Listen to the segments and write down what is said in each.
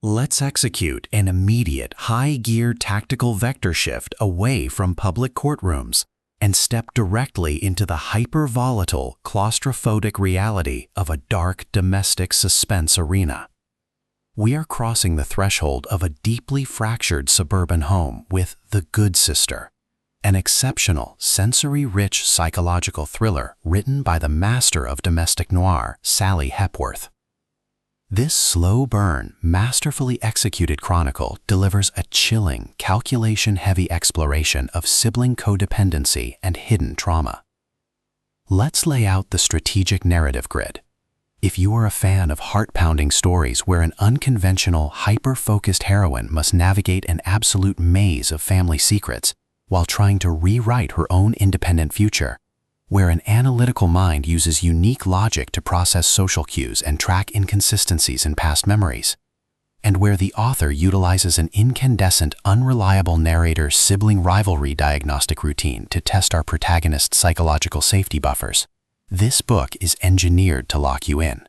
Let's execute an immediate high-gear tactical vector shift away from public courtrooms and step directly into the hyper-volatile, claustrophobic reality of a dark domestic suspense arena. We are crossing the threshold of a deeply fractured suburban home with The Good Sister, an exceptional, sensory-rich psychological thriller written by the master of domestic noir, Sally Hepworth. This slow-burn, masterfully executed chronicle delivers a chilling, calculation-heavy exploration of sibling codependency and hidden trauma. Let's lay out the strategic narrative grid. If you are a fan of heart-pounding stories where an unconventional, hyper-focused heroine must navigate an absolute maze of family secrets while trying to rewrite her own independent future, where an analytical mind uses unique logic to process social cues and track inconsistencies in past memories, and where the author utilizes an incandescent, unreliable narrator sibling rivalry diagnostic routine to test our protagonist's psychological safety buffers, this book is engineered to lock you in.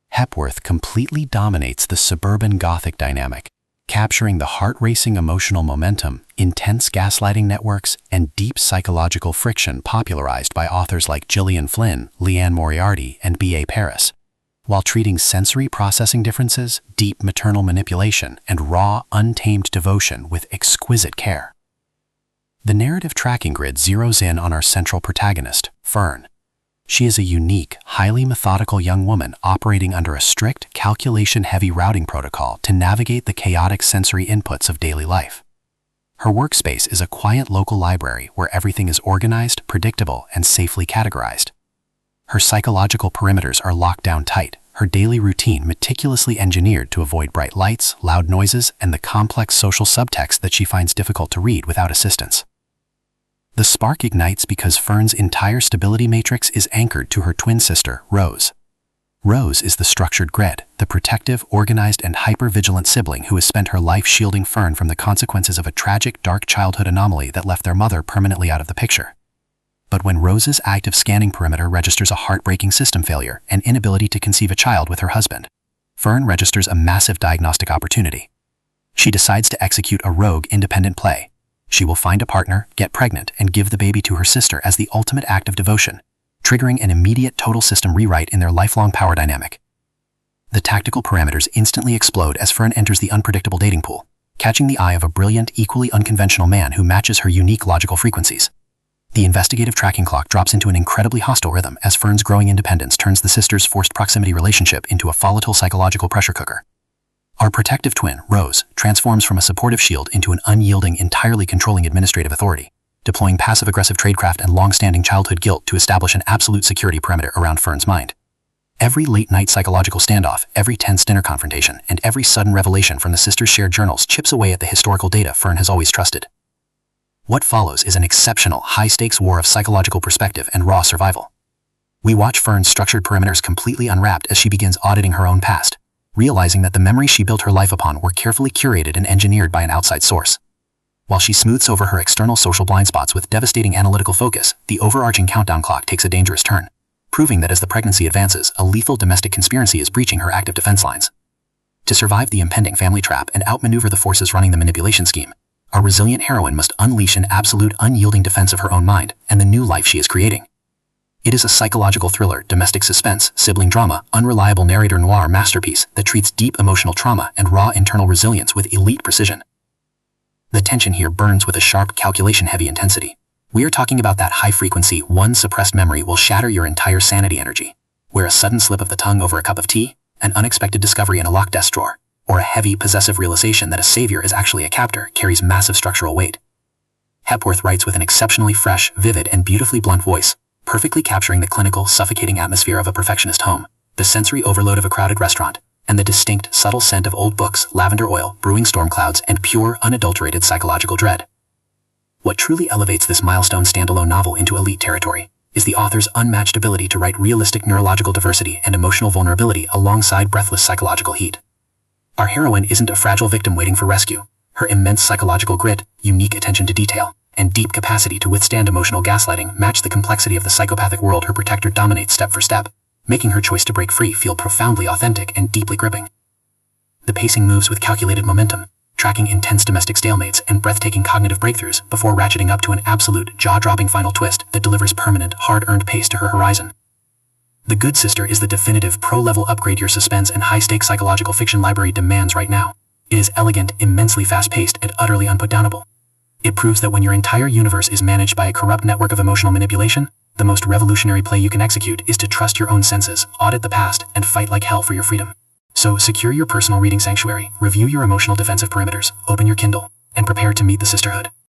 Hepworth completely dominates the suburban Gothic dynamic, capturing the heart-racing emotional momentum, intense gaslighting networks, and deep psychological friction popularized by authors like Gillian Flynn, Leanne Moriarty, and B.A. Paris, while treating sensory processing differences, deep maternal manipulation, and raw, untamed devotion with exquisite care. The narrative tracking grid zeroes in on our central protagonist, Fern. She is a unique, highly methodical young woman operating under a strict, calculation-heavy routing protocol to navigate the chaotic sensory inputs of daily life. Her workspace is a quiet local library where everything is organized, predictable, and safely categorized. Her psychological perimeters are locked down tight, her daily routine meticulously engineered to avoid bright lights, loud noises, and the complex social subtext that she finds difficult to read without assistance. The spark ignites because Fern's entire stability matrix is anchored to her twin sister, Rose. Rose is the structured grid, the protective, organized, and hyper-vigilant sibling who has spent her life shielding Fern from the consequences of a tragic, dark childhood anomaly that left their mother permanently out of the picture. But when Rose's active scanning perimeter registers a heartbreaking system failure and inability to conceive a child with her husband, Fern registers a massive diagnostic opportunity. She decides to execute a rogue, independent play. She will find a partner, get pregnant, and give the baby to her sister as the ultimate act of devotion, triggering an immediate total system rewrite in their lifelong power dynamic. The tactical parameters instantly explode as Fern enters the unpredictable dating pool, catching the eye of a brilliant, equally unconventional man who matches her unique logical frequencies. The investigative tracking clock drops into an incredibly hostile rhythm as Fern's growing independence turns the sisters' forced proximity relationship into a volatile psychological pressure cooker. Our protective twin, Rose, transforms from a supportive shield into an unyielding, entirely controlling administrative authority, deploying passive-aggressive tradecraft and long-standing childhood guilt to establish an absolute security perimeter around Fern's mind. Every late-night psychological standoff, every tense dinner confrontation, and every sudden revelation from the sisters' shared journals chips away at the historical data Fern has always trusted. What follows is an exceptional, high-stakes war of psychological perspective and raw survival. We watch Fern's structured perimeters completely unwrapped as she begins auditing her own past, realizing that the memories she built her life upon were carefully curated and engineered by an outside source. While she smooths over her external social blind spots with devastating analytical focus, the overarching countdown clock takes a dangerous turn, proving that as the pregnancy advances, a lethal domestic conspiracy is breaching her active defense lines. To survive the impending family trap and outmaneuver the forces running the manipulation scheme, our resilient heroine must unleash an absolute, unyielding defense of her own mind and the new life she is creating. It is a psychological thriller, domestic suspense, sibling drama, unreliable narrator noir masterpiece that treats deep emotional trauma and raw internal resilience with elite precision. The tension here burns with a sharp, calculation-heavy intensity. We are talking about that high-frequency, one suppressed memory will shatter your entire sanity energy, where a sudden slip of the tongue over a cup of tea, an unexpected discovery in a locked desk drawer, or a heavy, possessive realization that a savior is actually a captor carries massive structural weight. Hepworth writes with an exceptionally fresh, vivid, and beautifully blunt voice, perfectly capturing the clinical, suffocating atmosphere of a perfectionist home, the sensory overload of a crowded restaurant, and the distinct, subtle scent of old books, lavender oil, brewing storm clouds, and pure, unadulterated psychological dread. What truly elevates this milestone standalone novel into elite territory is the author's unmatched ability to write realistic neurological diversity and emotional vulnerability alongside breathless psychological heat. Our heroine isn't a fragile victim waiting for rescue. Her immense psychological grit, unique attention to detail, and deep capacity to withstand emotional gaslighting match the complexity of the psychopathic world her protector dominates step for step, making her choice to break free feel profoundly authentic and deeply gripping. The pacing moves with calculated momentum, tracking intense domestic stalemates and breathtaking cognitive breakthroughs before ratcheting up to an absolute, jaw-dropping final twist that delivers permanent, hard-earned pace to her horizon. The Good Sister is the definitive pro-level upgrade your suspense and high-stakes psychological fiction library demands right now. It is elegant, immensely fast-paced, and utterly unputdownable. It proves that when your entire universe is managed by a corrupt network of emotional manipulation, the most revolutionary play you can execute is to trust your own senses, audit the past, and fight like hell for your freedom. So secure your personal reading sanctuary, review your emotional defensive perimeters, open your Kindle, and prepare to meet the sisterhood.